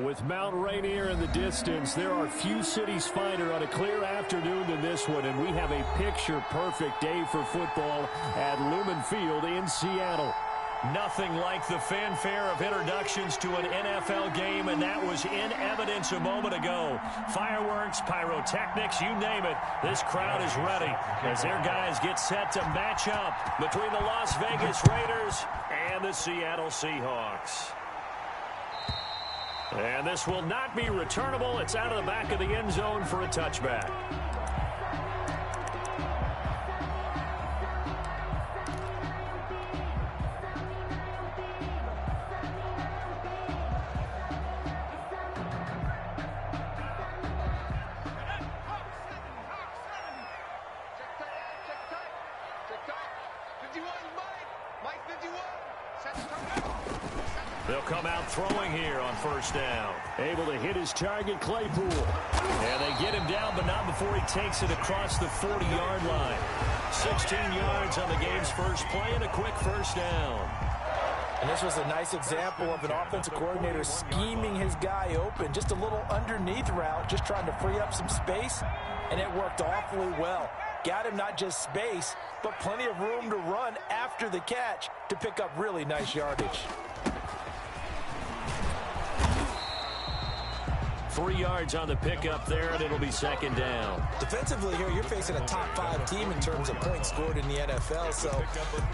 With Mount Rainier in the distance, there are few cities finer on a clear afternoon than this one, and we have a picture-perfect day for football at Lumen Field in Seattle. Nothing like the fanfare of introductions to an NFL game, and that was in evidence a moment ago. Fireworks, pyrotechnics, you name it. This crowd is ready as their guys get set to match up between the Las Vegas Raiders and the Seattle Seahawks. And this will not be returnable. It's out of the back of the end zone for a touchback. They'll come out throwing here on first down. Able to hit his target, Claypool. And they get him down, but not before he takes it across the 40-yard line. 16 yards on the game's first play and a quick first down. And this was a nice example of an offensive coordinator scheming his guy open. Just a little underneath route, just trying to free up some space, and it worked awfully well. Got him not just space, but plenty of room to run after the catch to pick up really nice yardage. 3 yards on the pickup there, and it'll be second down. Defensively here, you're facing a top-5 team in terms of points scored in the NFL, so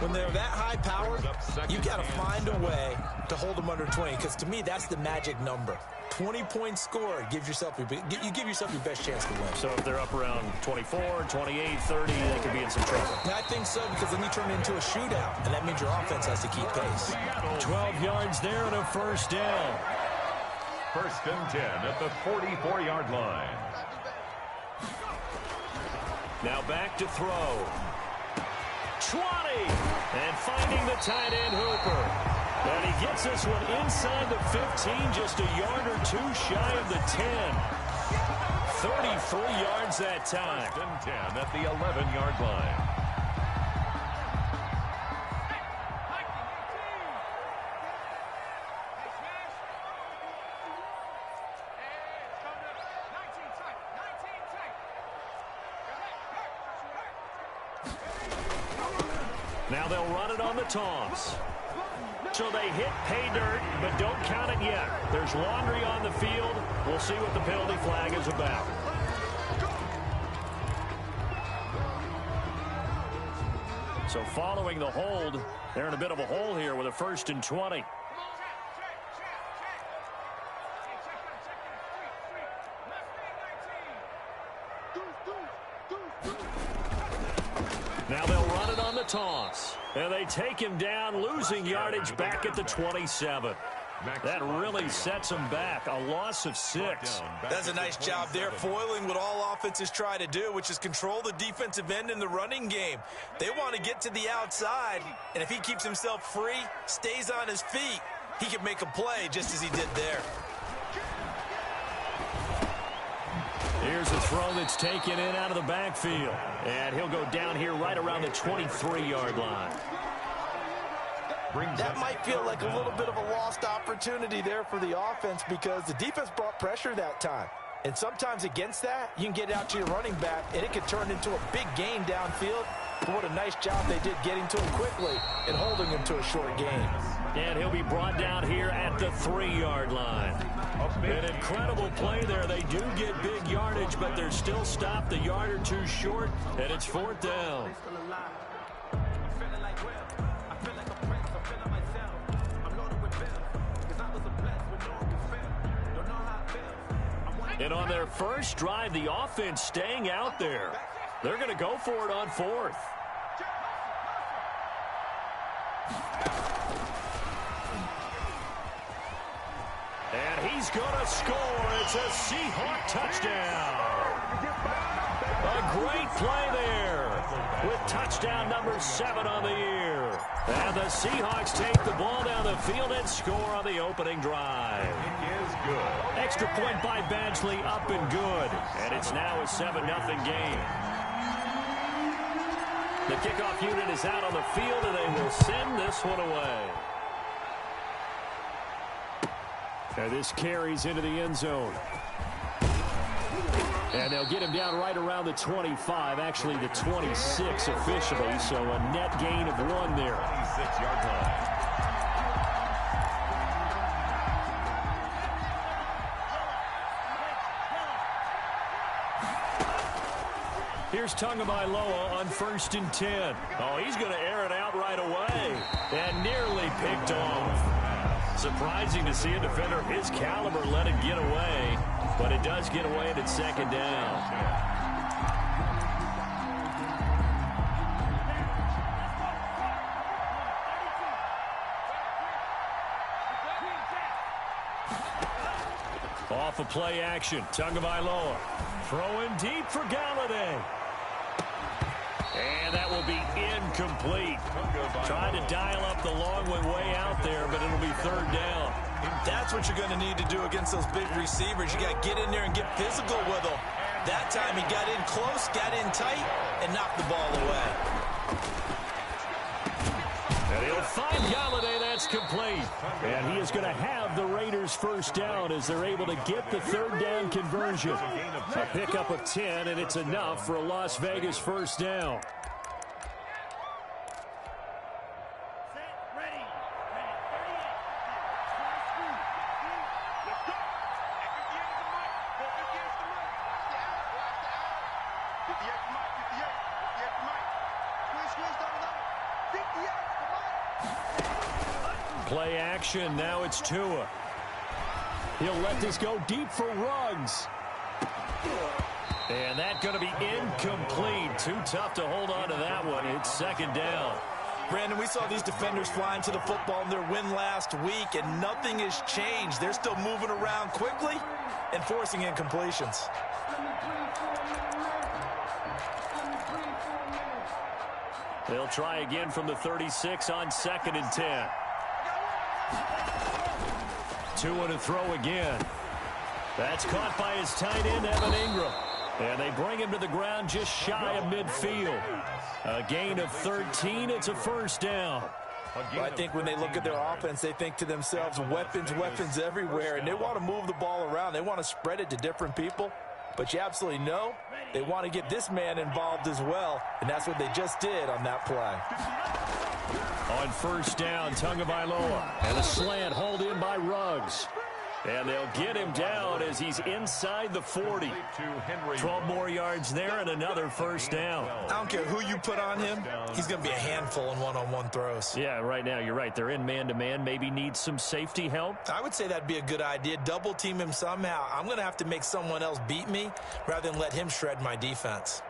when they're that high-powered, you've got to find a way to hold them under 20, because to me, that's the magic number. 20 points scored, you give yourself your best chance to win. So if they're up around 24, 28, 30, they could be in some trouble. I think so, because then you turn it into a shootout, and that means your offense has to keep pace. 12 yards there and a first down. First and 10 at the 44-yard line. Now back to throw. 20! And finding the tight end, Hooper. And he gets this one inside the 15, just a yard or two shy of the 10. 33 yards that time. First and 10 at the 11-yard line. Now they'll run it on the toss. So they hit pay dirt, but don't count it yet. There's laundry on the field. We'll see what the penalty flag is about. So following the hold, they're in a bit of a hole here with a first and 20. Now they'll run it on the toss. And they take him down, losing yardage back at the 27. That really sets them back. A loss of 6. That's a nice job there, foiling what all offenses try to do, which is control the defensive end in the running game. They want to get to the outside, and if he keeps himself free, stays on his feet, he can make a play just as he did there. Here's a throw that's taken in out of the backfield. And he'll go down here right around the 23-yard line. That might feel like a little bit of a lost opportunity there for the offense because the defense brought pressure that time. And sometimes against that, you can get it out to your running back, and it could turn into a big gain downfield. But what a nice job they did getting to him quickly and holding him to a short gain. And he'll be brought down here at the 3-yard line. An incredible play there. They do get big yardage, but they're still stopped a yard or two short, and it's fourth down. And on their first drive, the offense staying out there. They're going to go for it on fourth. And he's going to score. It's a Seahawk touchdown. A great play there with touchdown number 7 on the year. And the Seahawks take the ball down the field and score on the opening drive. It is good. Extra point by Badgley, up and good. And it's now a 7-0 game. The kickoff unit is out on the field, and they will send this one away. And this carries into the end zone. And they'll get him down right around the 25, actually the 26 officially, so a net gain of 1 there. 26-yard line. Here's Tagovailoa on 1st and 10. Oh, he's going to air it out right away. And nearly picked off. Surprising to see a defender of his caliber let it get away. But it does get away and it's 2nd down. Off of play action. Tagovailoa throwing deep for Galladay. And that will be incomplete. Trying to dial up the long one way out there, but it'll be 3rd down. That's what you're going to need to do against those big receivers. You got to get in there and get physical with them. That time he got in close, got in tight, and knocked the ball away. And he'll find Galladay. That's complete. And he is going to have the Raiders' 1st down as they're able to get the 3rd down conversion. A pickup of 10, and it's enough for a Las Vegas 1st down. Play action. Now it's Tua. He'll let this go deep for Ruggs. And that's going to be incomplete. Too tough to hold on to that one. It's 2nd down. Brandon, we saw these defenders flying to the football in their win last week, and nothing has changed. They're still moving around quickly and forcing incompletions. They'll try again from the 36 on 2nd and 10. Tua to throw again. That's caught by his tight end, Evan Ingram. And they bring him to the ground just shy of midfield. A gain of 13. It's a 1st down. Well, I think when they look at their offense, they think to themselves, weapons, weapons everywhere. And they want to move the ball around. They want to spread it to different people. But you absolutely know they want to get this man involved as well. And that's what they just did on that play. On 1st down, Tagovailoa. And a slant hauled in by Ruggs. And they'll get him down as he's inside the 40. 12 more yards there and another 1st down. I don't care who you put on him. He's going to be a handful in one-on-one throws. Yeah, right now you're right. They're in man-to-man. Maybe need some safety help. I would say that'd be a good idea. Double team him somehow. I'm going to have to make someone else beat me rather than let him shred my defense.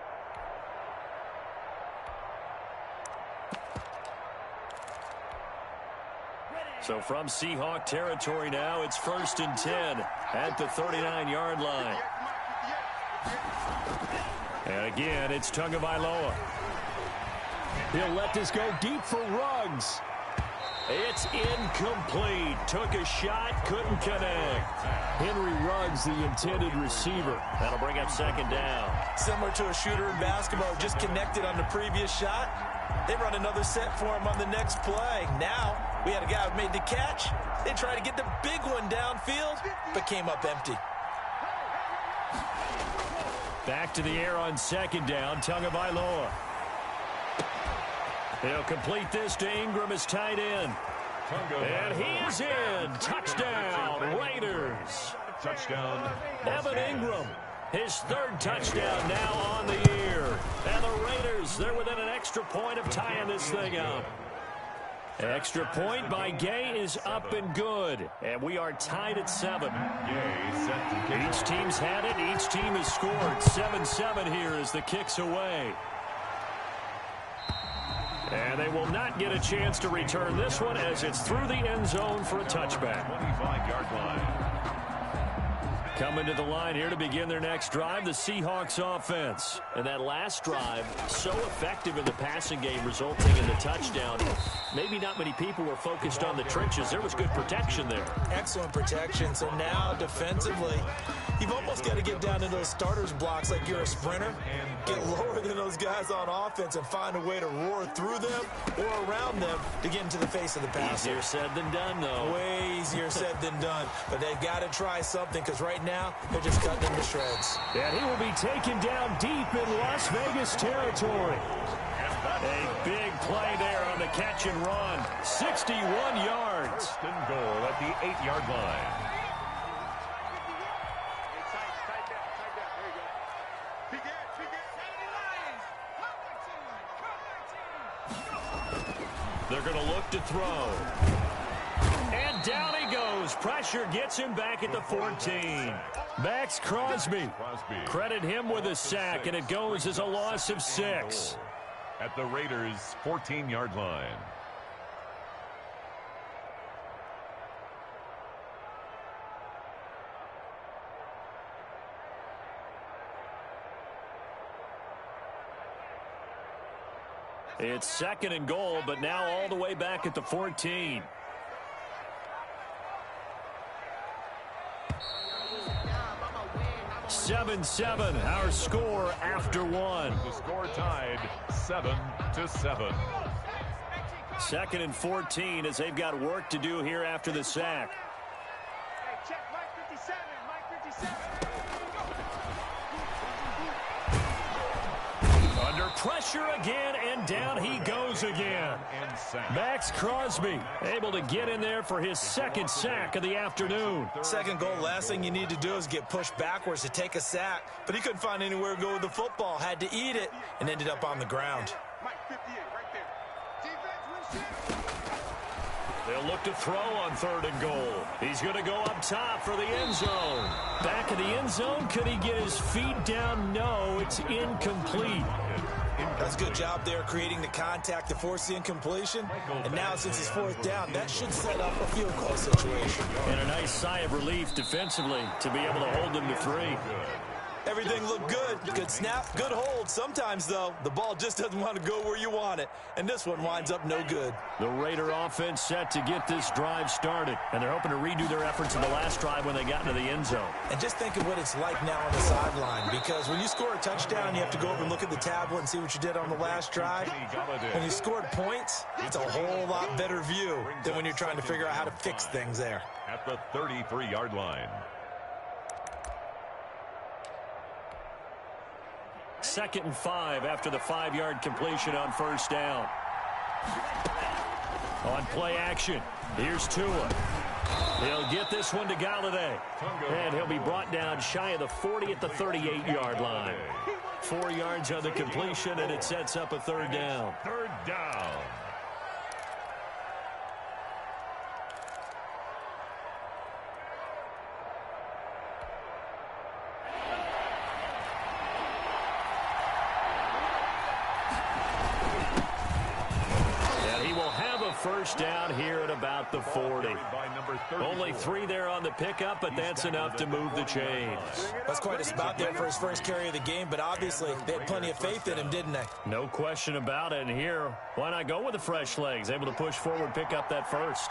So from Seahawk territory now, it's 1st and 10 at the 39-yard line. And again, it's Tagovailoa. He'll let this go deep for Ruggs. It's incomplete. Took a shot, couldn't connect. Henry Ruggs, the intended receiver. That'll bring up 2nd down. Similar to a shooter in basketball, just connected on the previous shot. They run another set for him on the next play. Now, we had a guy who made the catch. They tried to get the big one downfield, but came up empty. Back to the air on 2nd down, Tagovailoa. He'll complete this to Ingram as tight end. And he is in. Touchdown, Raiders. Touchdown. Evan Ingram, his 3rd touchdown now on the year. And the Raiders, they're within an extra point of tying this thing up. Extra point by Gay is up and good. And we are tied at 7. Each team's had it. Each team has scored. 7-7 here as the kick's away. And they will not get a chance to return this one as it's through the end zone for a touchback. 25-yard line. Coming to the line here to begin their next drive, the Seahawks offense. And that last drive, so effective in the passing game, resulting in the touchdown. Maybe not many people were focused on the trenches. There was good protection there. Excellent protection. So now, defensively, you've almost got to get down to those starters blocks like you're a sprinter. Get lower than those guys on offense and find a way to roar through them or around them to get into the face of the passer. Easier said than done, though. Way easier said than done. But they've got to try something because right now they're just cutting them to shreds. And he will be taken down deep in Las Vegas territory. A big play there on the catch and run. 61 yards. First and goal at the 8-yard line. They're going to look to throw. And down he goes. Pressure gets him back at the 14. Max Crosby. Credit him with a sack, and it goes as a loss of 6. At the Raiders' 14-yard line. It's second and goal, but now all the way back at the 14. Seven, our score after one. The score tied 7-7. Second and 14 as they've got work to do here after the sack. Hey, check Mike 57, Mike 57. Under pressure again, and down he goes again. Max Crosby able to get in there for his second sack of the afternoon. Second goal, last thing you need to do is get pushed backwards to take a sack. But he couldn't find anywhere to go with the football, had to eat it, and ended up on the ground. Mike 58, right there. Defense, win shit. They'll look to throw on third and goal. He's going to go up top for the end zone. Back of the end zone, could he get his feet down? No, it's incomplete. That's a good job there creating the contact to force the incompletion. And now since it's fourth down, that should set up a field goal situation. And a nice sigh of relief defensively to be able to hold them to 3. Everything looked good. Good snap, good hold. Sometimes, though, the ball just doesn't want to go where you want it. And this one winds up no good. The Raider offense set to get this drive started. And they're hoping to redo their efforts in the last drive when they got into the end zone. And just think of what it's like now on the sideline. Because when you score a touchdown, you have to go over and look at the tablet and see what you did on the last drive. When you scored points, it's a whole lot better view than when you're trying to figure out how to fix things there. At the 33-yard line. Second and 5 after the 5-yard completion on first down. On play action, here's Tua. He'll get this one to Galladay. And he'll be brought down shy of the 40 at the 38-yard line. 4 yards on the completion, and it sets up a third down. Third down. First down here at about the 40. Only 3 there on the pickup, but that's enough to move the chains. That's quite a spot there for his first carry of the game, but obviously they had plenty of faith in him, didn't they? No question about it. And here, why not go with the fresh legs? Able to push forward, pick up that first.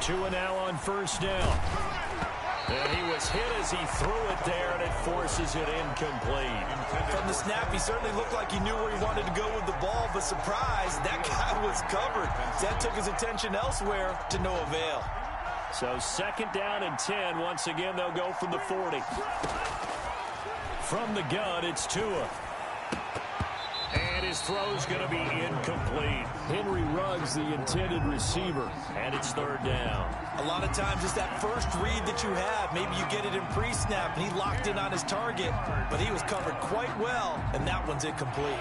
Tua now on first down. And he was hit as he threw it there, and it forces it incomplete. From the snap, he certainly looked like he knew where he wanted to go with the ball, but surprise, that guy was covered. That took his attention elsewhere to no avail. So second down and 10. Once again, they'll go from the 40. From the gun, it's Tua. And his throw's going to be incomplete. Henry Ruggs, the intended receiver, and it's third down. A lot of times it's that first read that you have. Maybe you get it in pre-snap, and he locked in on his target, but he was covered quite well, and that one's incomplete.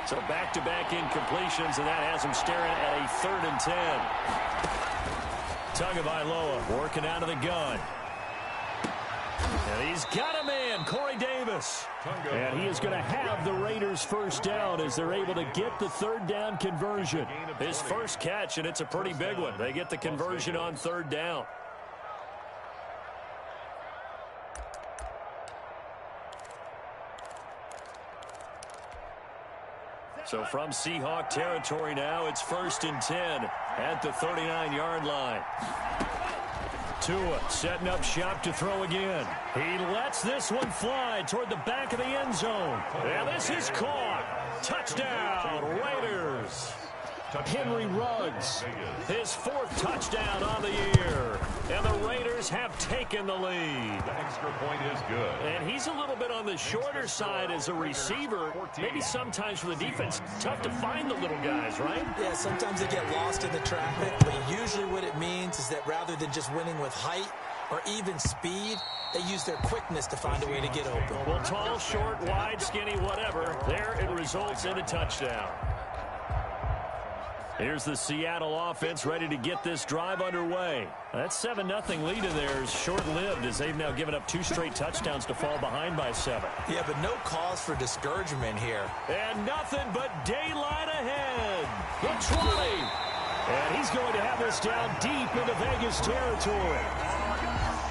So back-to-back incompletions, and that has him staring at a third and 10. Tagovailoa working out of the gun. And he's got a man, Corey Davis. And he is going to have the Raiders first down as they're able to get the third down conversion. His first catch, and it's a pretty big one. They get the conversion on third down. So from Seahawk territory now, it's 1st and 10 at the 39-yard line. Tua setting up shop to throw again. He lets this one fly toward the back of the end zone. And this is caught. Touchdown, Raiders. Henry Ruggs, his 4th touchdown on the year. And the Raiders have taken the lead. The extra point is good. And he's a little bit on the shorter side as a receiver. Maybe sometimes for the defense, tough to find the little guys, right? Yeah, sometimes they get lost in the traffic, but usually what it means is that rather than just winning with height or even speed, they use their quickness to find a way to get open. Well, tall, short, wide, skinny, whatever, there it results in a touchdown. Here's the Seattle offense ready to get this drive underway. That 7-0 lead in there is short-lived as they've now given up 2 straight touchdowns to fall behind by 7. Yeah, but no cause for discouragement here. And nothing but daylight ahead. The 20. And he's going to have this down deep into Vegas territory.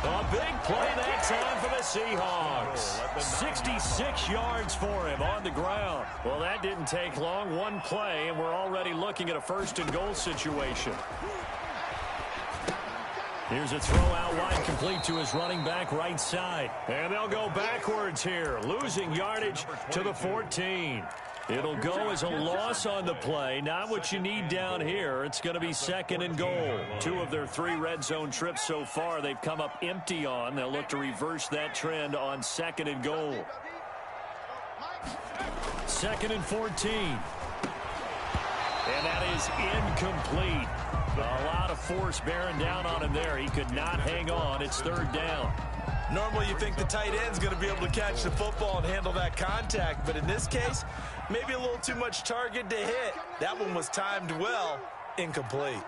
A big play that time for the Seahawks. 66 yards for him on the ground. Well, that didn't take long. One play, and we're already looking at a 1st and goal situation. Here's a throw out wide, complete to his running back right side. And they'll go backwards here, losing yardage to the 14. It'll go as a loss on the play. Not what you need down here. It's going to be 2nd and goal. 2 of their 3 red zone trips so far they've come up empty on. They'll look to reverse that trend on 2nd and goal. 2nd and 14. And that is incomplete. A lot of force bearing down on him there. He could not hang on. It's 3rd down. Normally you think the tight end's going to be able to catch the football and handle that contact, but in this case, maybe a little too much target to hit. That one was timed well, incomplete.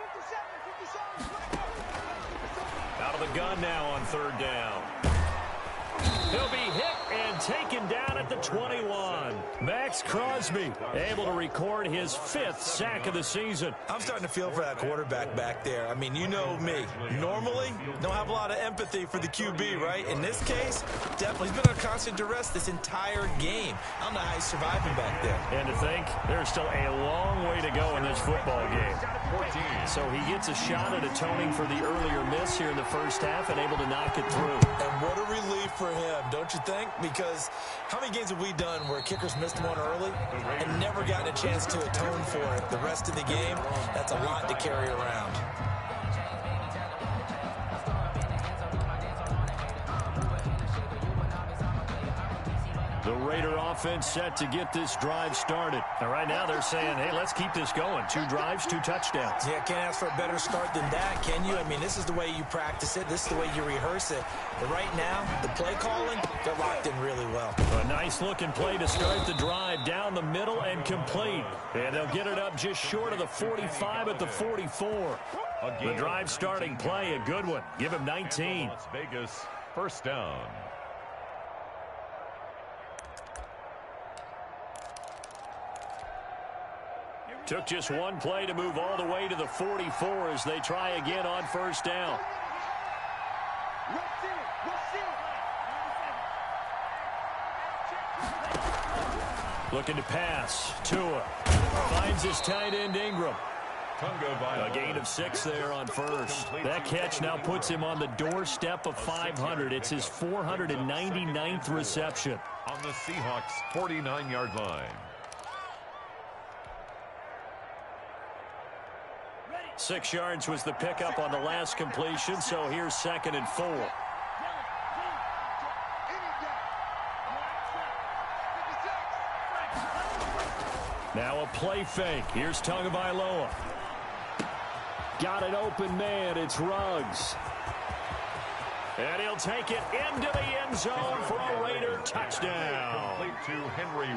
Out of the gun now on 3rd down. He'll be hit and taken down at the 21. Max Crosby able to record his 5th sack of the season. I'm starting to feel for that quarterback back there. I mean, you know me. Normally, don't have a lot of empathy for the QB, right? In this case, definitely. He's been under constant duress this entire game. I don't know how he's surviving back there. And to think, there's still a long way to go in this football game. 14. So he gets a shot at atoning for the earlier miss here in the first half and able to knock it through. And what a relief for him, don't you think? Because how many games have we done where kickers missed one early and never gotten a chance to atone for it the rest of the game? That's a lot to carry around. The Raider offense set to get this drive started. And right now they're saying, hey, let's keep this going. 2 drives, 2 touchdowns. Yeah, can't ask for a better start than that, can you? I mean, this is the way you practice it. This is the way you rehearse it. But right now, the play calling, they're locked in really well. A nice-looking play to start the drive down the middle and complete. And they'll get it up just short of the 45 at the 44. The drive starting play, a good one. Give him 19. Las Vegas, 1st down. Took just one play to move all the way to the 44 as they try again on 1st down. Looking to pass. Tua finds his tight end Ingram. A gain of 6 there on 1st. That catch now puts him on the doorstep of 500. It's his 499th reception. On the Seahawks' 49-yard line. 6 yards was the pickup on the last completion, so here's 2nd and 4. Now a play fake. Here's Tagovailoa. Got an open man. It's Ruggs. And he'll take it into the end zone for a Raider touchdown. To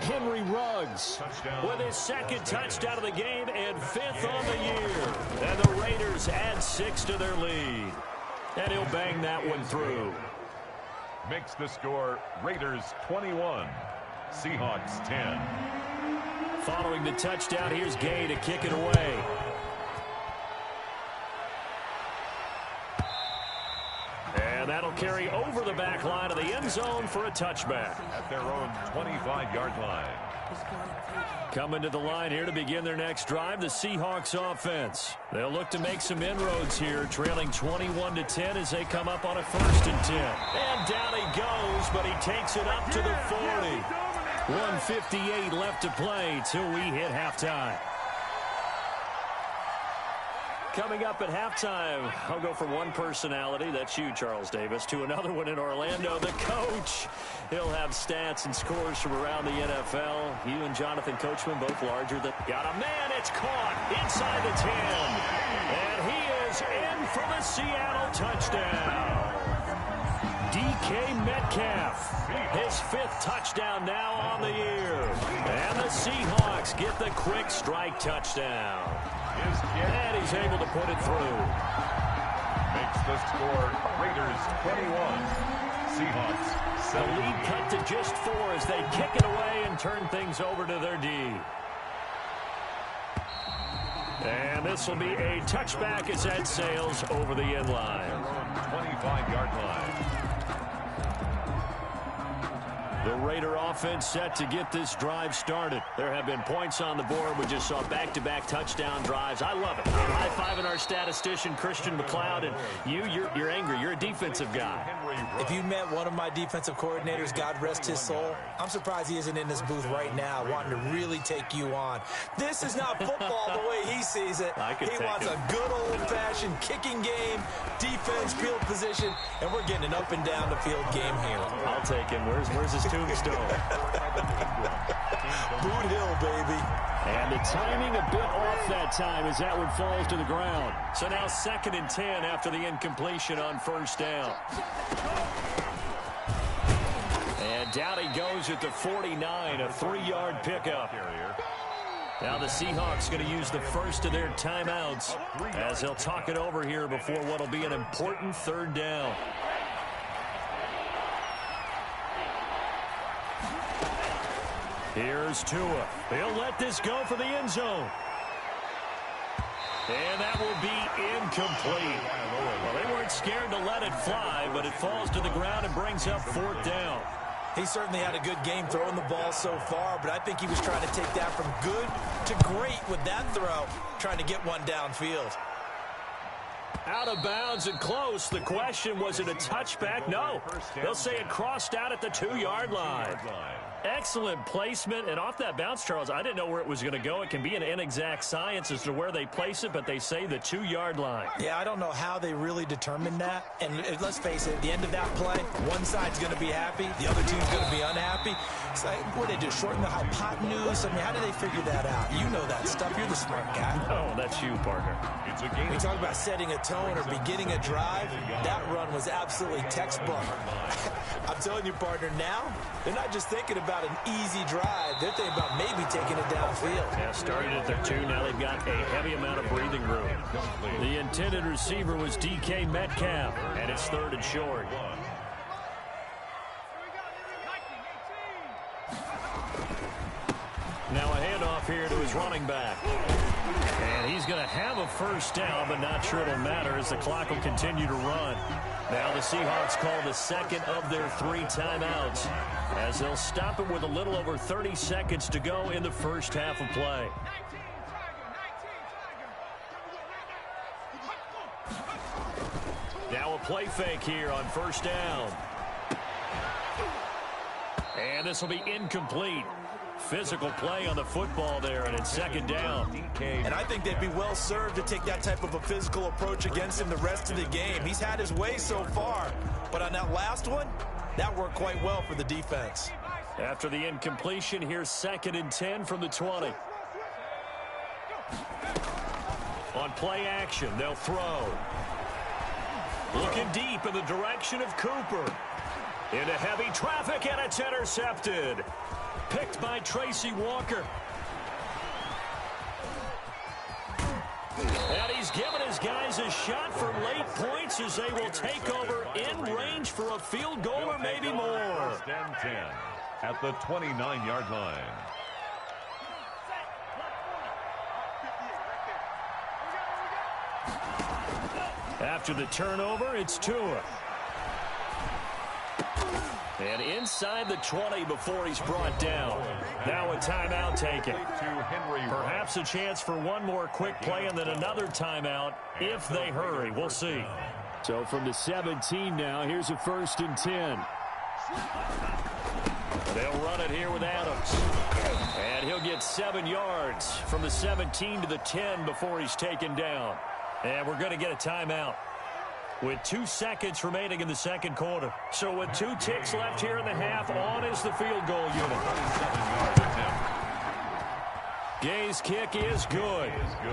Henry Ruggs with his 2nd touchdown of the game and 5th on the year. And the Raiders add 6 to their lead. And he'll bang that one through. Makes the score Raiders 21, Seahawks 10. Following the touchdown, here's Gay to kick it away. And that'll carry over the back line of the end zone for a touchback. At their own 25-yard line. Coming to the line here to begin their next drive, the Seahawks offense. They'll look to make some inroads here, trailing 21-10 as they come up on a 1st and 10. And down he goes, but he takes it up to the 40. 1:58 left to play till we hit halftime. Coming up at halftime, I'll go from one personality, that's you, Charles Davis, to another one in Orlando, the coach. He'll have stats and scores from around the NFL. You and Jonathan Coachman, both larger than... Got a man, it's caught inside the 10. And he is in for the Seattle touchdown. DK Metcalf, his 5th touchdown now on the year. And the Seahawks get the quick strike touchdown. And he's able to put it through. Makes the score Raiders 21, Seahawks 7. The lead cut to just 4 as they kick it away and turn things over to their D. And this will be a touchback as that sails over the end line. 25-yard line. The Raider offense set to get this drive started. There have been points on the board. We just saw back-to-back touchdown drives. I love it. I'm high-fiving our statistician, Christian McLeod, and you're angry. You're a defensive guy. If you met one of my defensive coordinators, God rest his soul, I'm surprised he isn't in this booth right now wanting to really take you on. This is not football the way he sees it. He wants a good old-fashioned kicking game, defense, field position, and we're getting an up-and-down-the-field game here. I'll take him. Where's his tombstone? Boot Hill, baby. And the timing a bit off that time as that one falls to the ground. So now 2nd and 10 after the incompletion on 1st down. And down he goes at the 49, a 3-yard pickup. Now the Seahawks going to use the first of their timeouts as they'll talk it over here before what will be an important 3rd down. Here's Tua. He'll let this go for the end zone. And that will be incomplete. Well, they weren't scared to let it fly, but it falls to the ground and brings up 4th down. He certainly had a good game throwing the ball so far, but I think he was trying to take that from good to great with that throw, trying to get one downfield. Out of bounds and close. The question, was it a touchback? No. They'll say it crossed out at the 2-yard line. Excellent placement, and off that bounce, Charles, I didn't know where it was going to go. It can be an inexact science as to where they place it, but they say the 2-yard line. Yeah, I don't know how they really determined that. And let's face it, at the end of that play, one side's going to be happy, the other team's going to be unhappy. It's like, what did they do, shorten the hypotenuse? I mean, how do they figure that out? You know that stuff. You're the smart guy. Oh, that's you, partner. It's a game. We talk about setting a tone or beginning a drive. That run was absolutely textbook. I'm telling you, partner, now they're not just thinking about an easy drive. They're thinking about maybe taking it downfield. Yeah, started at their 2. Now they've got a heavy amount of breathing room. The intended receiver was DK Metcalf, and it's 3rd and short. Now a handoff here to his running back. And he's going to have a 1st down, but not sure it'll matter as the clock will continue to run. Now the Seahawks call the 2nd of their 3 timeouts as they'll stop it with a little over 30 seconds to go in the first half of play. Now a play fake here on 1st down. And this will be incomplete. Physical play on the football there, and it's 2nd down. And I think they'd be well served to take that type of a physical approach against him the rest of the game. He's had his way so far, but on that last one, that worked quite well for the defense. After the incompletion, here's 2nd and 10 from the 20. On play action, they'll throw. Looking deep in the direction of Cooper. Into heavy traffic, and it's intercepted. Picked by Tracy Walker. And he's given his guys a shot for late points as they will take over in range for a field goal or maybe more. 1st and 10 at the 29-yard line. After the turnover, it's Tua. And inside the 20 before he's brought down. Now a timeout taken. Perhaps a chance for one more quick play and then another timeout if they hurry. We'll see. So from the 17 now, here's a 1st and 10. They'll run it here with Adams. And he'll get 7 yards from the 17 to the 10 before he's taken down. And we're going to get a timeout with 2 seconds remaining in the second quarter. So with 2 ticks left here in the half, on is the field goal unit. Gay's kick is good.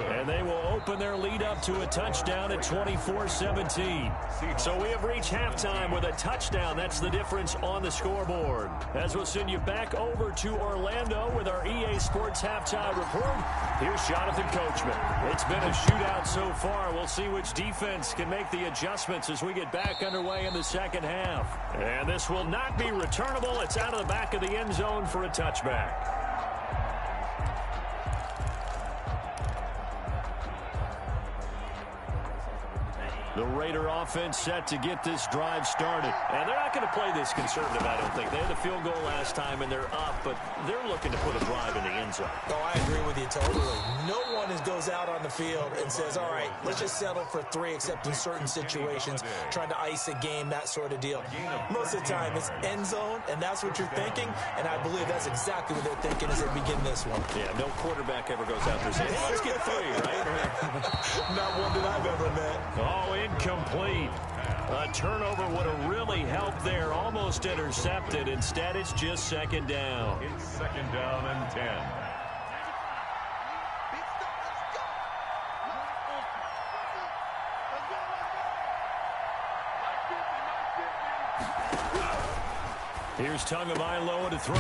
And they will open their lead up to a touchdown at 24-17. So we have reached halftime with a touchdown. That's the difference on the scoreboard. As we'll send you back over to Orlando with our EA Sports halftime report, here's Jonathan Coachman. It's been a shootout so far. We'll see which defense can make the adjustments as we get back underway in the second half. And this will not be returnable. It's out of the back of the end zone for a touchback. The Raider offense set to get this drive started. And they're not going to play this conservative, I don't think. They had the field goal last time, and they're up, but they're looking to put a drive in the end zone. Oh, I agree with you totally. No one goes out on the field and says, all right, let's just settle for 3, except in certain situations, trying to ice a game, that sort of deal. Most of the time, it's end zone, and that's what you're thinking, and I believe that's exactly what they're thinking as they begin this one. Yeah, no quarterback ever goes out there saying, hey, let's get 3, right? Not one that I've ever met. Oh, incomplete. A turnover would have really helped there. Almost intercepted. Instead, it's just second down. It's second down and 10. Here's Tagovailoa to throw.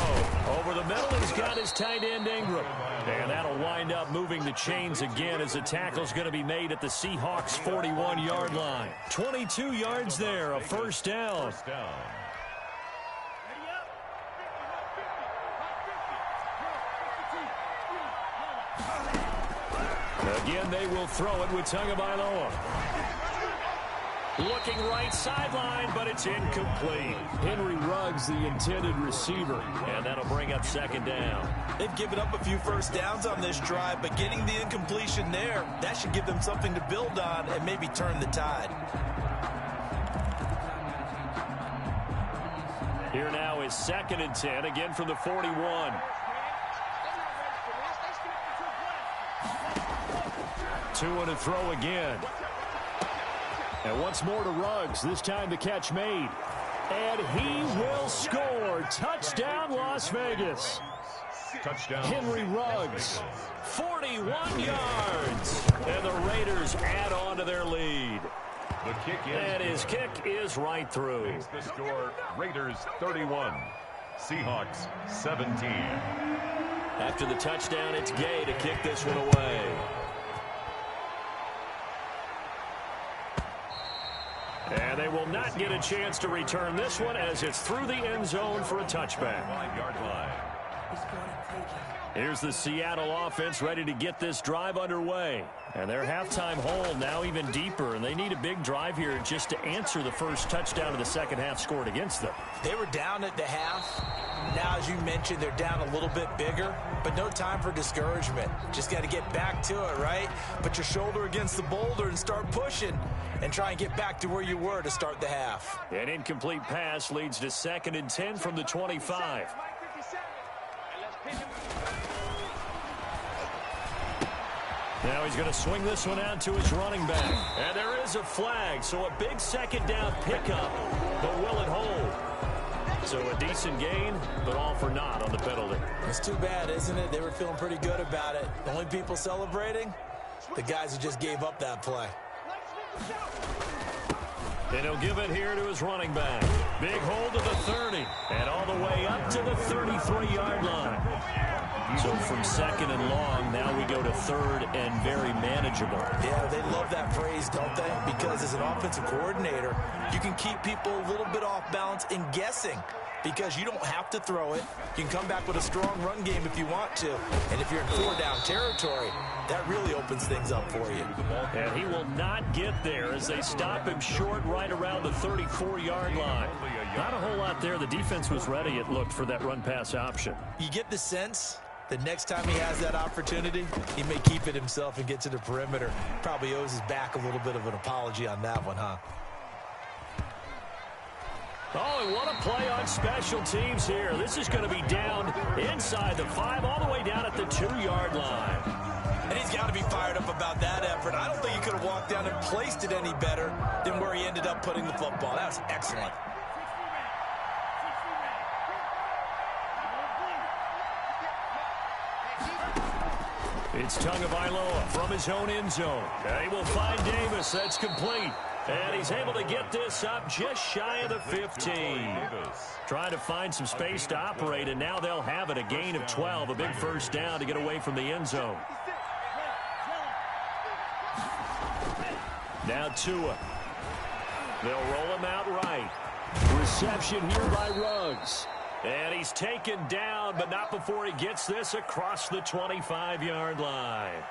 Over the middle, he's got his tight end Ingram. And that'll wind up moving the chains again as the tackle's going to be made at the Seahawks' 41-yard line. 22 yards there, a first down. Again, they will throw it with Tagovailoa. Looking right sideline, but it's incomplete. Henry Ruggs, the intended receiver, and that'll bring up second down. They've given up a few first downs on this drive, but getting the incompletion there, that should give them something to build on and maybe turn the tide. Here now is 2nd and 10, again from the 41. Two and a throw again. And once more to Ruggs, this time the catch made. And he will score. Touchdown, Las Vegas. Touchdown. Henry Ruggs, 41 yards. And the Raiders add on to their lead. The kick is and his kick is right through. Makes the score Raiders 31, Seahawks 17. After the touchdown, it's Gay to kick this one away. And they will not get a chance to return this one as it's through the end zone for a touchback. 5-yard line. Here's the Seattle offense ready to get this drive underway. And their halftime hole now even deeper, and they need a big drive here just to answer the first touchdown of the second half scored against them. They were down at the half. Now, as you mentioned, they're down a little bit bigger, but no time for discouragement. Just got to get back to it, right? Put your shoulder against the boulder and start pushing and try and get back to where you were to start the half. An incomplete pass leads to 2nd and 10 from the 25. Now he's going to swing this one out to his running back. And there is a flag, so a big second down pickup, but will it hold? So a decent gain, but all for naught on the penalty. It's too bad, isn't it? They were feeling pretty good about it. The only people celebrating, the guys who just gave up that play. And he'll give it here to his running back. Big hold to the 30, and all the way up to the 33-yard line. So from second and long, now we go to third and very manageable. Yeah, they love that phrase, don't they? Because as an offensive coordinator, you can keep people a little bit off balance and guessing, because you don't have to throw it. You can come back with a strong run game if you want to. And if you're in four-down territory, that really opens things up for you. And he will not get there as they stop him short right around the 34-yard line. Not a whole lot there. The defense was ready, it looked, for that run-pass option. You get the sense that next time he has that opportunity, he may keep it himself and get to the perimeter. Probably owes his back a little bit of an apology on that one, huh? Oh, and what a play on special teams here. This is going to be down inside the 5, all the way down at the 2-yard line. And he's got to be fired up about that effort. I don't think he could have walked down and placed it any better than where he ended up putting the football. That was excellent. It's Tagovailoa from his own end zone. And he will find Davis. That's complete. And he's able to get this up just shy of the 15. Trying to find some space to operate, and now they'll have it. A gain of 12, a big first down to get away from the end zone. Now Tua. They'll roll him out right. Reception here by Ruggs. And he's taken down, but not before he gets this across the 25-yard line.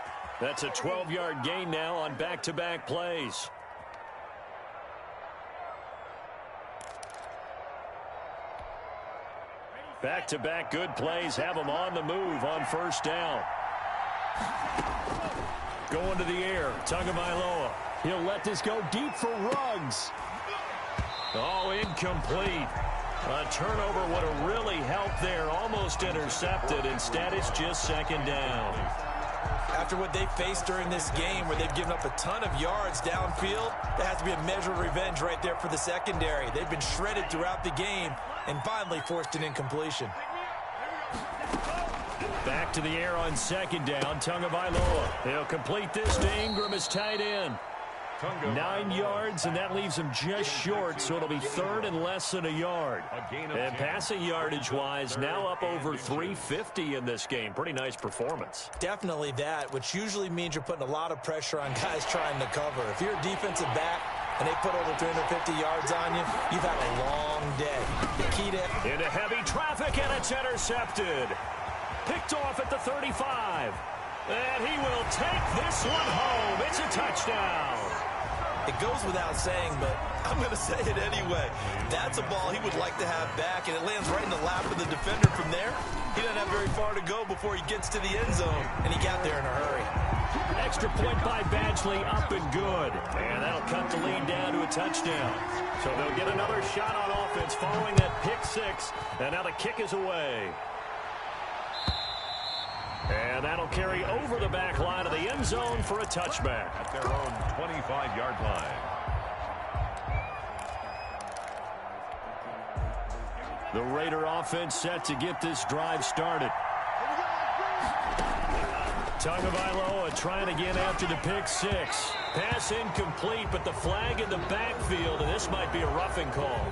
That's a 12-yard gain now on back-to-back plays. Back-to-back good plays have him on the move on first down. Going to the air, Tagovailoa. He'll let this go deep for Ruggs. Oh, incomplete. A turnover would have really helped there. Almost intercepted. Instead, it's just second down. After what they faced during this game, where they've given up a ton of yards downfield, there has to be a measure of revenge right there for the secondary. They've been shredded throughout the game and finally forced an incompletion. Back to the air on second down. Tagovailoa. He'll complete this to Ingram as tight end. 9 yards, and that leaves him just short, so it'll be third and less than a yard. And passing yardage-wise, now up over 350 in this game. Pretty nice performance. Definitely that, which usually means you're putting a lot of pressure on guys trying to cover. If you're a defensive back and they put over 350 yards on you, you've had a long day. The key to... Into heavy traffic, and it's intercepted. Picked off at the 35. And he will take this one home. It's a touchdown. It goes without saying, but I'm going to say it anyway. That's a ball he would like to have back, and it lands right in the lap of the defender from there. He doesn't have very far to go before he gets to the end zone, and he got there in a hurry. Extra point by Badgley, up and good. And that'll cut the lead down to a touchdown. So they'll get another shot on offense following that pick six, and now the kick is away. And that'll carry over the back line of the end zone for a touchback. At their own 25-yard line. The Raider offense set to get this drive started. Tagovailoa trying again after the pick six. Pass incomplete, but the flag in the backfield, and this might be a roughing call.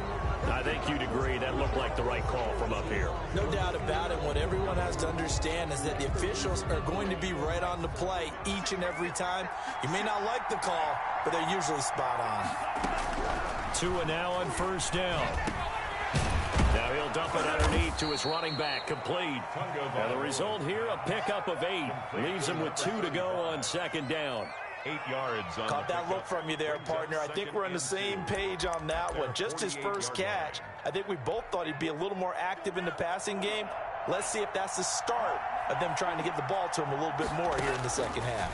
I think you'd agree that looked like the right call from up here. No doubt about it. What everyone has to understand is that the officials are going to be right on the play each and every time. You may not like the call, but they're usually spot on. Tua now on first down. Now he'll dump it underneath to his running back, complete. And the result here, a pickup of 8. Leaves him with 2 to go on second down. 8 yards on Caught that look from you there, partner. I think we're on the same page on that one. Just his first catch. I think we both thought he'd be a little more active in the passing game. Let's see if that's the start of them trying to get the ball to him a little bit more here in the second half.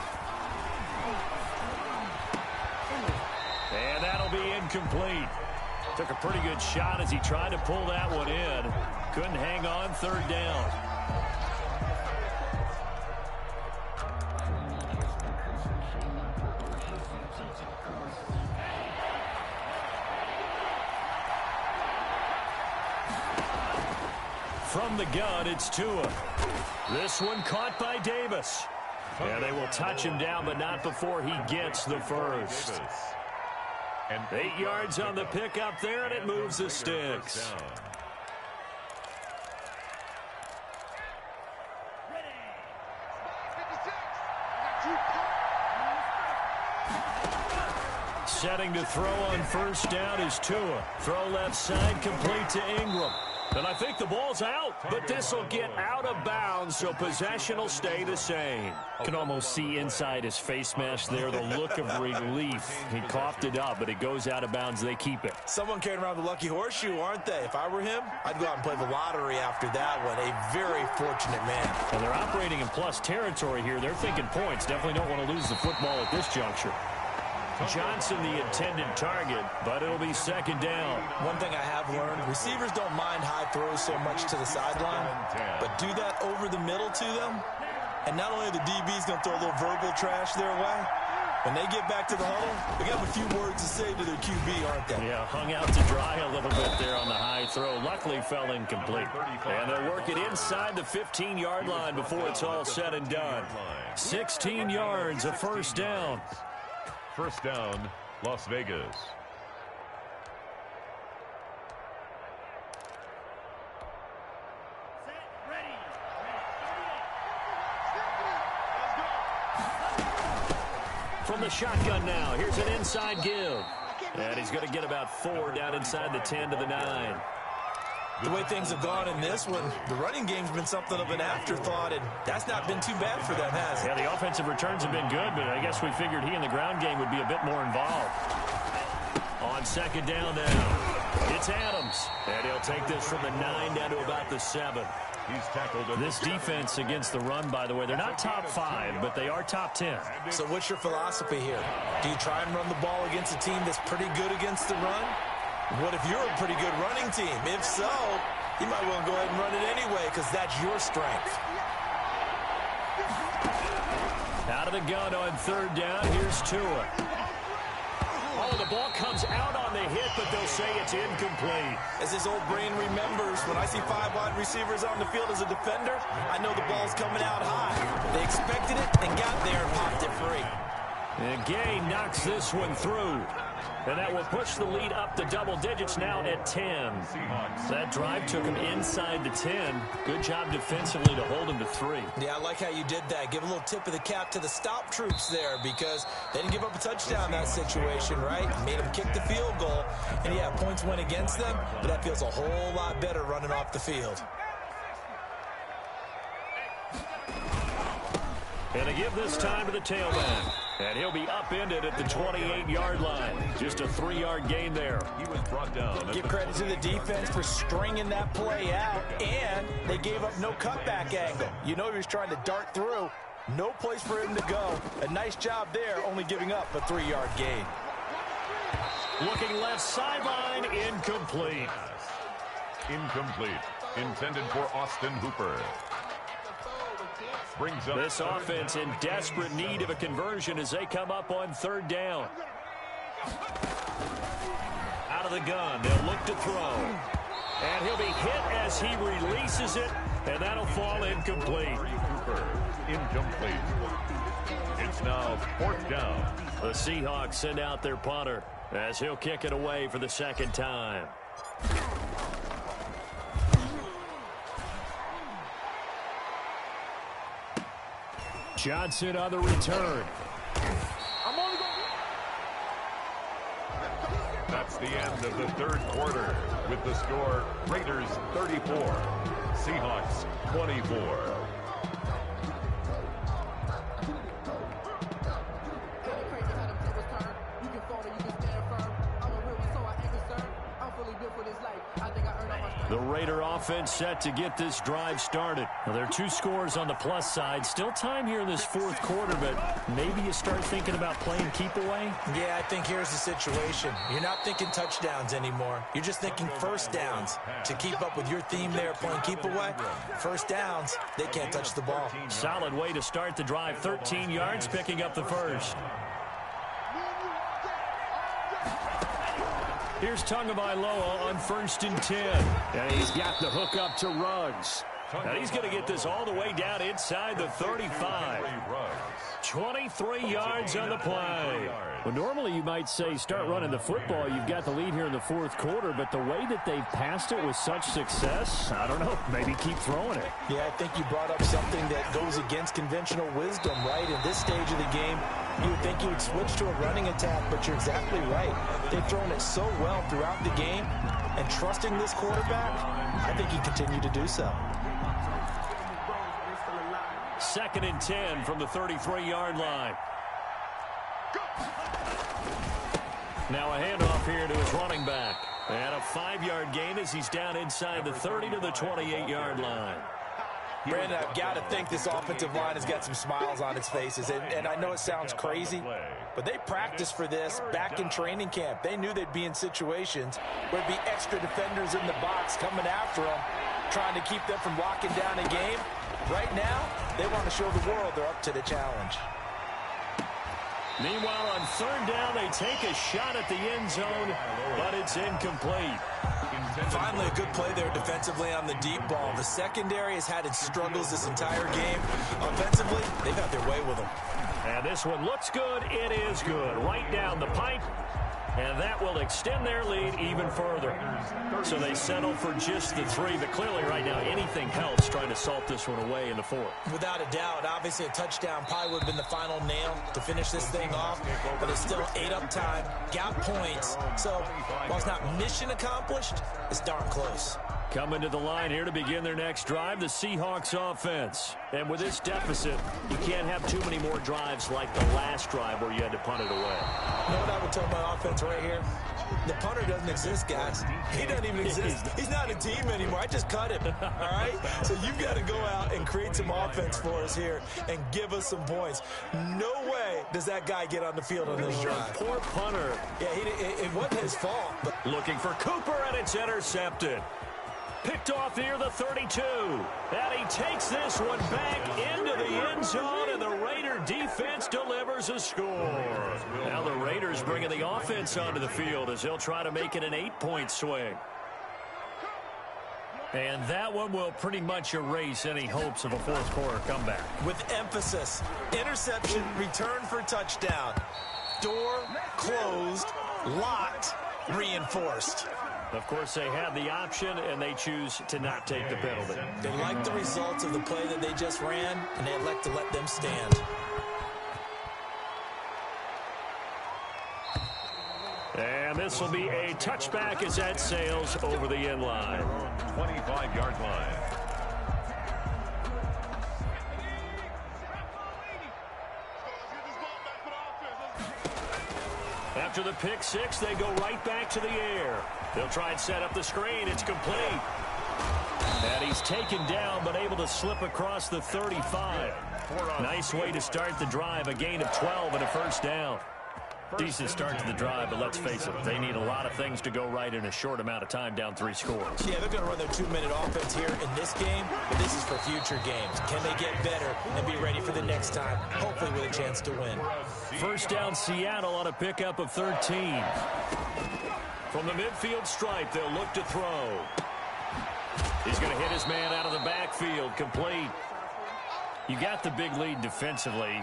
And that'll be incomplete. Took a pretty good shot as he tried to pull that one in. Couldn't hang on, third down. From the gun, it's Tua. This one caught by Davis. And they will touch him down, but not before he gets the first. 8 yards on the pickup there, and it moves the sticks. Setting to throw on first down is Tua. Throw left side, complete to Ingram. And I think the ball's out, but this will get out of bounds, so possession will stay the same. Can almost see inside his face mask there the look of relief. He coughed it up, but it goes out of bounds. They keep it. Someone carrying around the lucky horseshoe, aren't they? If I were him, I'd go out and play the lottery after that one. A very fortunate man. And they're operating in plus territory here. They're thinking points. Definitely don't want to lose the football at this juncture. Johnson the intended target, but it'll be second down. One thing I have learned, receivers don't mind high throws so much to the sideline, but do that over the middle to them, and not only are the DBs going to throw a little verbal trash their way, when they get back to the huddle, they got a few words to say to their QB, aren't they? Yeah, hung out to dry a little bit there on the high throw. Luckily fell incomplete. And they'll work it inside the 15-yard line before it's all said and done. 16 yards, a first down. First down, Las Vegas. From the shotgun now, here's an inside give. And he's going to get about 4 down inside the 10 to the 9. The way things have gone in this one, the running game's been something of an afterthought, and that's not been too bad for them, has it? Yeah, the offensive returns have been good, but I guess we figured he in the ground game would be a bit more involved. On second down now, it's Adams. And he'll take this from the 9 down to about the 7. He's tackled. This defense against the run, by the way, they're not top 5, but they are top 10. So what's your philosophy here? Do you try and run the ball against a team that's pretty good against the run? What if you're a pretty good running team? If so, you might well go ahead and run it anyway because that's your strength. Out of the gun on third down, here's Tua. Oh, the ball comes out on the hit, but they'll say it's incomplete. As his old brain remembers, when I see 5 wide receivers on the field as a defender, I know the ball's coming out high. They expected it and got there and popped it free. And Gay knocks this one through. And that will push the lead up to double digits now at 10. That drive took him inside the 10. Good job defensively to hold him to 3. Yeah, I like how you did that. Give a little tip of the cap to the stop troops there because they didn't give up a touchdown in that situation, right? Made them kick the field goal. And yeah, points went against them, but that feels a whole lot better running off the field. And they give this time to the tailback. And he'll be upended at the 28-yard line. Just a 3-yard gain there. He was brought down. Give credit to the defense for stringing that play out, and they gave up no cutback angle. You know he was trying to dart through. No place for him to go. A nice job there, only giving up a 3-yard gain. Looking left sideline, incomplete. Incomplete. Intended for Austin Hooper. Brings up this offense in desperate need of a conversion as they come up on third down. Out of the gun, they'll look to throw. And he'll be hit as he releases it, and that'll fall incomplete. Incomplete. It's now fourth down. The Seahawks send out their punter as he'll kick it away for the second time. Johnson on the return. That's the end of the third quarter with the score Raiders 34, Seahawks 24. The Raider offense set to get this drive started. Well, there are 2 scores on the plus side. Still time here in this fourth quarter, but maybe you start thinking about playing keep away? Yeah, I think here's the situation. You're not thinking touchdowns anymore. You're just thinking first downs. To keep up with your theme there, playing keep away, first downs, they can't touch the ball. Solid way to start the drive. 13 yards, picking up the first. Here's Tagovailoa on 1st and 10. And he's got the hook up to Ruggs. And he's going to get this all the way down inside the 35. 23 yards on the play. Well, normally you might say start running the football. You've got the lead here in the fourth quarter, but the way that they've passed it with such success, I don't know, maybe keep throwing it. Yeah, I think you brought up something that goes against conventional wisdom, right? In this stage of the game, You would think you would switch to a running attack, but you're exactly right. They've thrown it so well throughout the game, and trusting this quarterback, I think he continued to do so. 2nd and 10 from the 33-yard line. Now a handoff here to his running back. And a 5-yard gain as he's down inside the 30 to the 28-yard line. Brandon, I've got to think this offensive line has got some smiles on its faces. And I know it sounds crazy, but they practiced for this back in training camp. They knew they'd be in situations where there'd be extra defenders in the box coming after them, trying to keep them from locking down a game. Right now, they want to show the world they're up to the challenge. Meanwhile, on 3rd down, they take a shot at the end zone, but it's incomplete. Finally, a good play there defensively on the deep ball. The secondary has had its struggles this entire game. Offensively, they've had their way with them. And this one looks good. It is good. Right down the pipe. And that will extend their lead even further. So they settle for just the 3. But clearly right now, anything helps trying to salt this one away in the 4th. Without a doubt, obviously a touchdown probably would have been the final nail to finish this thing off. But it's still 8 up time, got points. So while it's not mission accomplished, it's darn close. Coming to the line here to begin their next drive, the Seahawks offense. And with this deficit, you can't have too many more drives like the last drive where you had to punt it away. You know what I would tell my offense right here? The punter doesn't exist, guys. He doesn't even exist. He's not a team anymore. I just cut him, all right? So you've got to go out and create some offense for us here and give us some points. No way does that guy get on the field on this drive. Poor punter. Yeah, it wasn't his fault. But looking for Cooper, and it's intercepted. Picked off near the 32. And he takes this one back into the end zone, and the Raider defense delivers a score. Now the Raiders bringing the offense onto the field as they'll try to make it an 8-point swing. And that one will pretty much erase any hopes of a fourth-quarter comeback. With emphasis, interception, return for touchdown. Door closed, locked, reinforced. Of course, they had the option, and they choose to not take the penalty. They like the results of the play that they just ran, and they elect to let them stand. And this will be a touchback as that sails over the end line. 25-yard line. After the pick six, they go right back to the air. They'll try and set up the screen. It's complete. And he's taken down, but able to slip across the 35. Nice way to start the drive. A gain of 12 and a first down. Decent start to the drive, but let's face it, they need a lot of things to go right in a short amount of time, down 3 scores. Yeah, they're going to run their 2-minute offense here in this game, but this is for future games. Can they get better and be ready for the next time, hopefully with a chance to win? First down, Seattle on a pickup of 13. From the midfield stripe, they'll look to throw. He's going to hit his man out of the backfield, complete. You got the big lead defensively.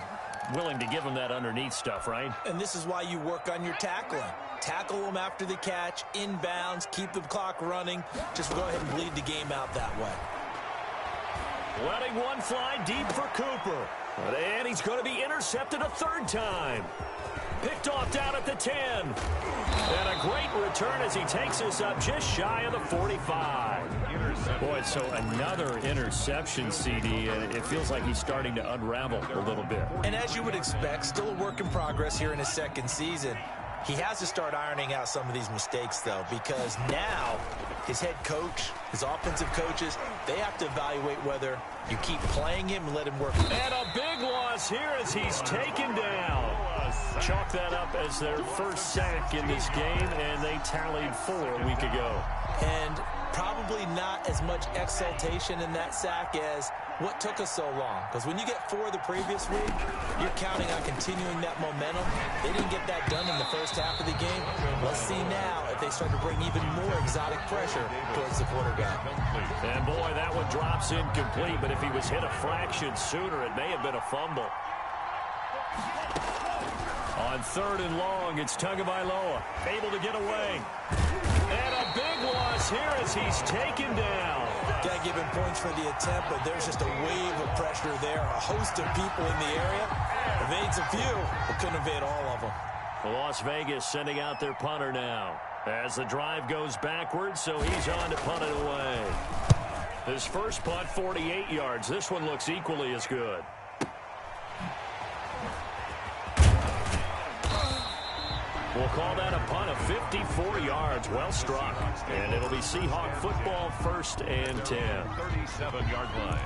Willing to give him that underneath stuff, right? And this is why you work on your tackling. Tackle them after the catch, inbounds, keep the clock running. Just go ahead and bleed the game out that way. Letting one fly deep for Cooper. And he's going to be intercepted a 3rd time. Picked off down at the 10. And a great return as he takes us up just shy of the 45. Boy, so another interception, CD, and it feels like he's starting to unravel a little bit. And as you would expect, still a work in progress here in his 2nd season. He has to start ironing out some of these mistakes, though, because now his head coach, his offensive coaches, they have to evaluate whether you keep playing him and let him work. And a big loss here as he's taken down. Chalk that up as their first sack in this game, and they tallied 4 a week ago. And probably not as much exultation in that sack as what took us so long. Because when you get 4 the previous week, you're counting on continuing that momentum. They didn't get that done in the first half of the game. Let's see now if they start to bring even more exotic pressure towards the quarterback. And boy, that one drops incomplete, but if he was hit a fraction sooner, it may have been a fumble. On 3rd and long, it's Tagovailoa, able to get away. And a big loss here as he's taken down. Got to give him points for the attempt, but there's just a wave of pressure there. A host of people in the area. Evades a few, but couldn't evade all of them. Las Vegas sending out their punter now as the drive goes backwards, so he's on to punt it away. His first punt, 48 yards. This one looks equally as good. We'll call that a punt of 54 yards. Well struck. And it'll be Seahawk football, 1st and 10. 37-yard line.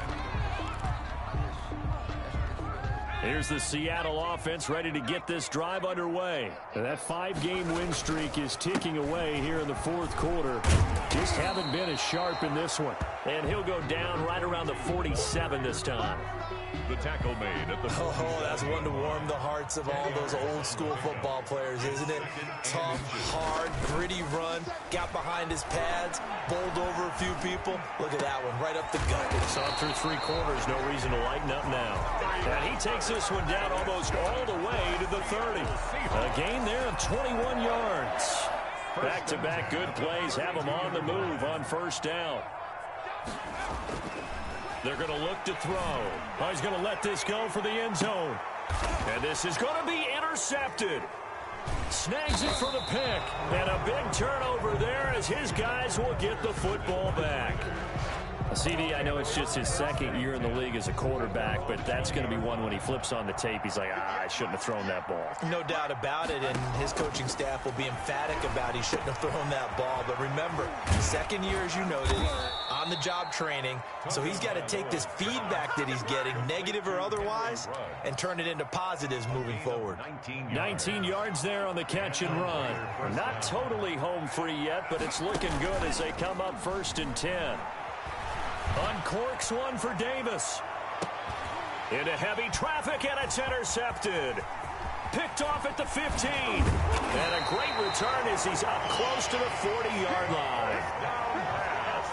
Here's the Seattle offense ready to get this drive underway. And that 5-game win streak is ticking away here in the 4th quarter. Just haven't been as sharp in this one. And he'll go down right around the 47 this time. The tackle made at the... Oh, that's one to warm the hearts of all those old-school football players, isn't it? Tough, hard, gritty run. Got behind his pads, bowled over a few people. Look at that one, right up the gut. Saw through 3 quarters, no reason to lighten up now. And he takes this one down almost all the way to the 30. A gain there of 21 yards. Back-to-back good plays have him on the move on 1st down. They're going to look to throw. Oh, he's going to let this go for the end zone. And this is going to be intercepted. Snags it for the pick. And a big turnover there as his guys will get the football back. CD, I know it's just his 2nd year in the league as a quarterback, but that's going to be one when he flips on the tape. He's like, I shouldn't have thrown that ball. No doubt about it, and his coaching staff will be emphatic about he shouldn't have thrown that ball. But remember, 2nd year, as you noted, on-the-job training, so he's got to take this feedback that he's getting, negative or otherwise, and turn it into positives moving forward. 19 yards there on the catch and run. Not totally home free yet, but it's looking good as they come up 1st and 10. Uncorks one for Davis. Into heavy traffic, and it's intercepted. Picked off at the 15. And a great return as he's up close to the 40-yard line.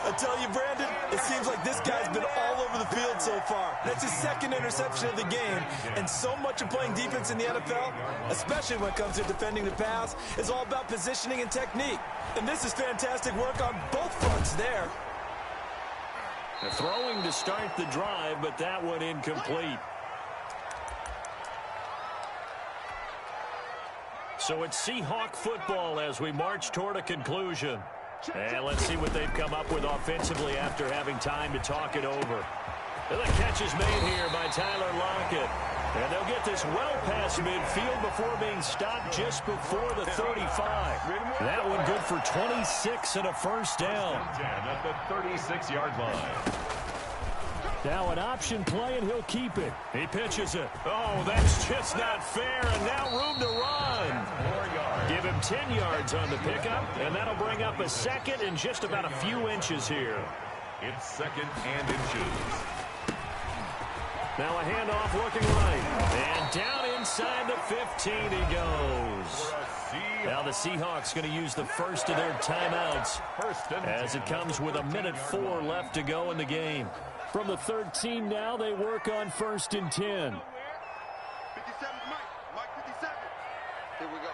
I tell you, Brandon, it seems like this guy's been all over the field so far. That's his 2nd interception of the game. And so much of playing defense in the NFL, especially when it comes to defending the pass, is all about positioning and technique. And this is fantastic work on both fronts there. Throwing to start the drive, but that one incomplete. So it's Seahawk football as we march toward a conclusion. And let's see what they've come up with offensively after having time to talk it over. And the catch is made here by Tyler Lockett. And they'll get this well past midfield before being stopped just before the 35. That one good for 26 and a 1st down. At the 36-yard line. Now an option play, and he'll keep it. He pitches it. Oh, that's just not fair, and now room to run. 4 yards. Give him 10 yards on the pickup, and that'll bring up a 2nd and just about a few inches here. It's 2nd and inches. Now a handoff looking right. And down inside the 15 he goes. Now the Seahawks going to use the 1st of their timeouts as it comes with 1:04 left to go in the game. From the 13 now, they work on 1st and 10. 57 Mike 57. Here we go.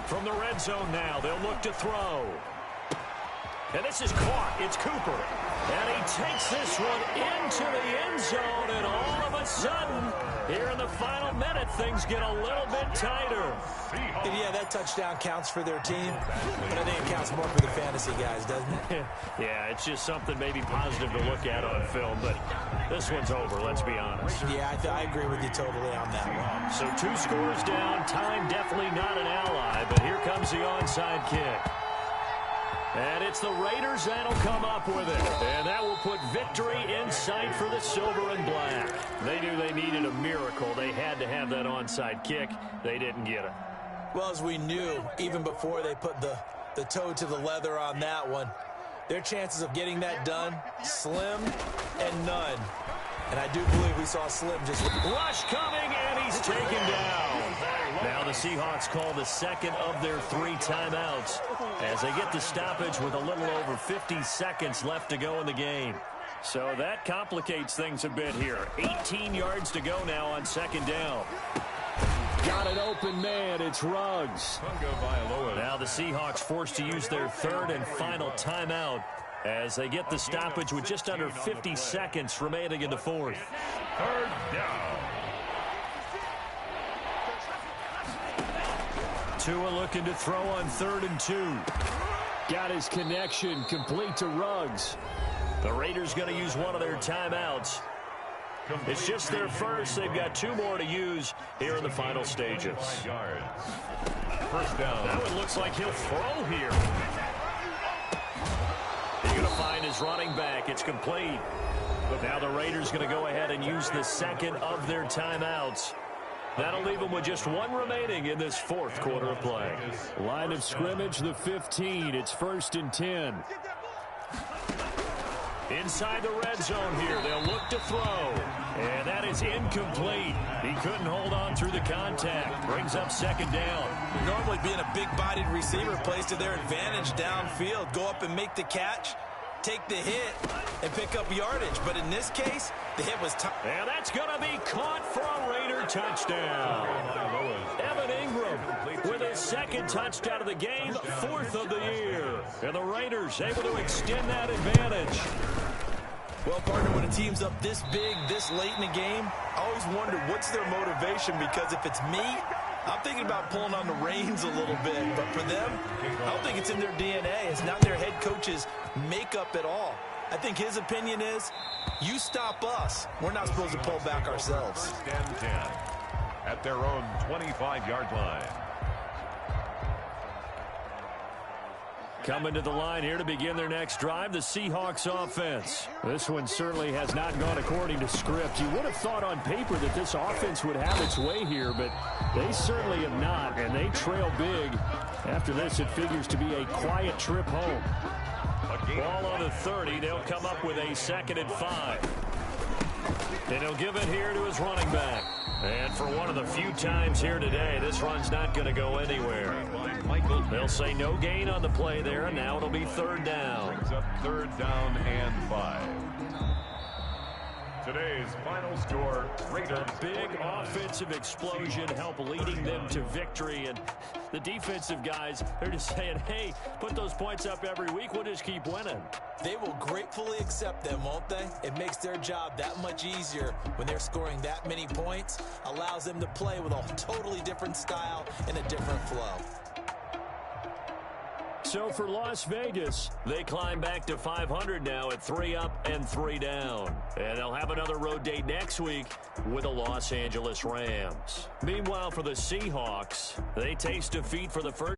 From the red zone now, they'll look to throw. And this is caught. It's Cooper. And he takes this one into the end zone, and all of a sudden, here in the final minute, things get a little bit tighter. And yeah, that touchdown counts for their team, but I think it counts more for the fantasy guys, doesn't it? Yeah, it's just something maybe positive to look at on film, but this one's over, let's be honest. Yeah, I agree with you totally on that one. So 2 scores down, time definitely not an ally, but here comes the onside kick. And it's the Raiders that'll come up with it. And that will put victory in sight for the silver and black. They knew they needed a miracle. They had to have that onside kick. They didn't get it. Well, as we knew, even before they put the toe to the leather on that one, their chances of getting that done, slim and none. And I do believe we saw Slim just... Rush coming, and he's taken down. Now the Seahawks call the 2nd of their 3 timeouts as they get the stoppage with a little over 50 seconds left to go in the game. So that complicates things a bit here. 18 yards to go now on 2nd down. Got an open man. It's Ruggs. Now the Seahawks forced to use their 3rd and final timeout as they get the stoppage with just under 50 seconds remaining in the 4th. 3rd down. Tua looking to throw on 3rd and 2. Got his connection complete to Ruggs. The Raiders going to use one of their timeouts. It's just their first. They've got 2 more to use here in the final stages. First down. Now it looks like he'll throw here. He's going to find his running back. It's complete. But now the Raiders going to go ahead and use the second of their timeouts. That'll leave them with just 1 remaining in this 4th quarter of play. Line of scrimmage, the 15. It's 1st and 10. Inside the red zone here. They'll look to throw. And that is incomplete. He couldn't hold on through the contact. Brings up 2nd down. Normally being a big-bodied receiver plays to their advantage downfield. Go up and make the catch, take the hit, and pick up yardage. But in this case, the hit was tough. And that's going to be caught for a Raider touchdown. Evan Ingram with his 2nd touchdown of the game, 4th of the year. And the Raiders able to extend that advantage. Well, partner, when a team's up this big, this late in the game, I always wonder what's their motivation, because if it's me, I'm thinking about pulling on the reins a little bit. But for them, I don't think it's in their DNA. It's not their head coach's makeup at all. I think his opinion is, you stop us, we're not supposed to pull back ourselves. 1st and 10 at their own 25-yard line. Coming to the line here to begin their next drive, the Seahawks offense. This one certainly has not gone according to script. You would have thought on paper that this offense would have its way here, but they certainly have not, and they trail big. After this, it figures to be a quiet trip home. Ball on the 30. They'll come up with a 2nd and 5. And he'll give it here to his running back. And for one of the few times here today, this run's not going to go anywhere. They'll say no gain on the play there, and now it'll be 3rd down. Brings up 3rd down and 5. Today's final score, Raiders. A big offensive explosion help leading them to victory, and the defensive guys, they're just saying, hey, put those points up every week, we'll just keep winning. They will gratefully accept them, won't they? It makes their job that much easier when they're scoring that many points, allows them to play with a totally different style and a different flow. So for Las Vegas, they climb back to 500 now at 3 up and 3 down. And they'll have another road date next week with the Los Angeles Rams. Meanwhile, for the Seahawks, they taste defeat for the first